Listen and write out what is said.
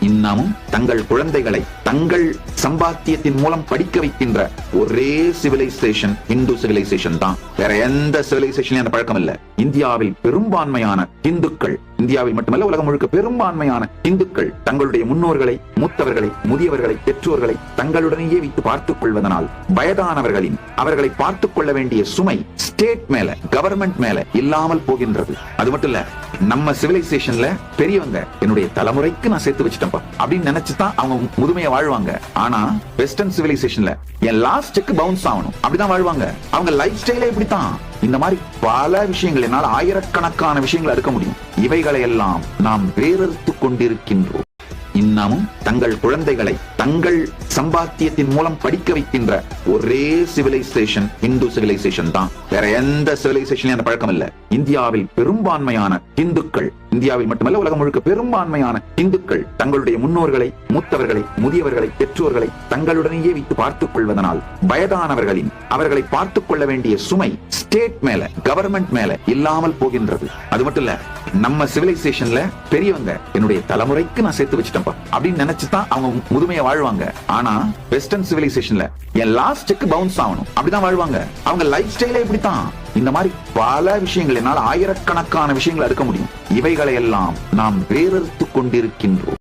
இன்னமும் தங்கள் குழந்தைகளை தங்கள் சம்பாத்தியத்தின் மூலம் படிக்க வைக்கின்ற ஒரே சிவிலைசேஷன் இந்து சிவிலைசேஷன் தான். வேற எந்த சிவிலைசேஷன்லயும் அந்த பழக்கம் இல்ல. இந்தியாவில் பெரும்பான்மையான இந்துக்கள், இந்தியாவில் மட்டுமல்ல உலகம் முழுக்க பெரும்பான்மையான இந்துக்கள் தங்களுடைய முன்னோர்களை, மூத்தவர்களை, முதியவர்களை, பெற்றோர்களை தங்களுடனேயே வைத்து பார்த்துக் கொள்வதனால் வயதானவர்களின் அவர்களை பார்த்துக் கொள்ள வேண்டிய சுமை ஸ்டேட் மேல, கவர்மெண்ட் மேல இல்லாமல் போகின்றது. அது மட்டும் இல்ல, நம்ம சிவிலைசேஷன்ல பெரியவங்க என்னுடைய தலைமுறைக்கு நான் சேர்த்து வச்சுட்டேன்ப்பா அப்படின்னு நினைச்சுதான் அவங்க முதுமையை வாழ்வாங்க. ஆனா வெஸ்டர்ன் சிவிலைசேஷன்ல என் லாஸ்ட் செக் பவுன்ஸ் ஆகணும் அப்படிதான் வாழ்வாங்க. அவங்க லைஃப் ஸ்டைலே இப்படித்தான். இந்த மாதிரி பல விஷயங்கள், என்னால் ஆயிரக்கணக்கான விஷயங்களை எடுக்க முடியும். இவைகளை எல்லாம் நாம் வேறறுத்து கொண்டிருக்கின்றோம். இன்னமும் தங்கள் குழந்தைகளை தங்கள் சம்பாத்தியத்தின் மூலம் படிக்க வைக்கின்ற ஒரே சிவிலைசேஷன் இந்து சிவிலைசேஷன் தான். வேற எந்த சிவிலைசேஷன்லயும் அந்த பழக்கம் இல்ல. இந்தியாவில் பெரும்பான்மையான இந்துக்கள், இந்தியாவில் மட்டுமல்ல உலகம் முழுக்க பெரும்பான்மையான இந்துக்கள் தங்களுடைய முன்னோர்களை, மூத்தவர்களை, முதியவர்களை, பெற்றோர்களை தங்களுடனேயே வைத்து பார்த்துக் கொள்வதனால் வயதானவர்களின் அவர்களை பார்த்துக் கொள்ள வேண்டிய சுமை ஸ்டேட் மேல, கவர்மெண்ட் மேல இல்லாமல் போகின்றது. அது மட்டும் இல்ல, நம்ம சிவிலைசேஷன்ல பெரியவங்க என்னுடைய தலைமுறைக்கு நான் சேர்த்து வச்சுட்டேன்ப்பா அப்படின்னு நினைச்சுதான் அவங்க முதுமையை வாழ்வாங்க. ஆனா வெஸ்டர்ன் சிவிலைசேஷன்ல என் லாஸ்ட் செக் பவுன்ஸ் ஆகணும் அப்படிதான் வாழ்வாங்க. அவங்க லைஃப் ஸ்டைலே இப்படித்தான். இந்த மாதிரி பல விஷயங்கள், என்னால் ஆயிரக்கணக்கான விஷயங்களை எடுக்க முடியும். இவைகளை எல்லாம் நாம் வேறறுத்து கொண்டிருக்கின்றோம்.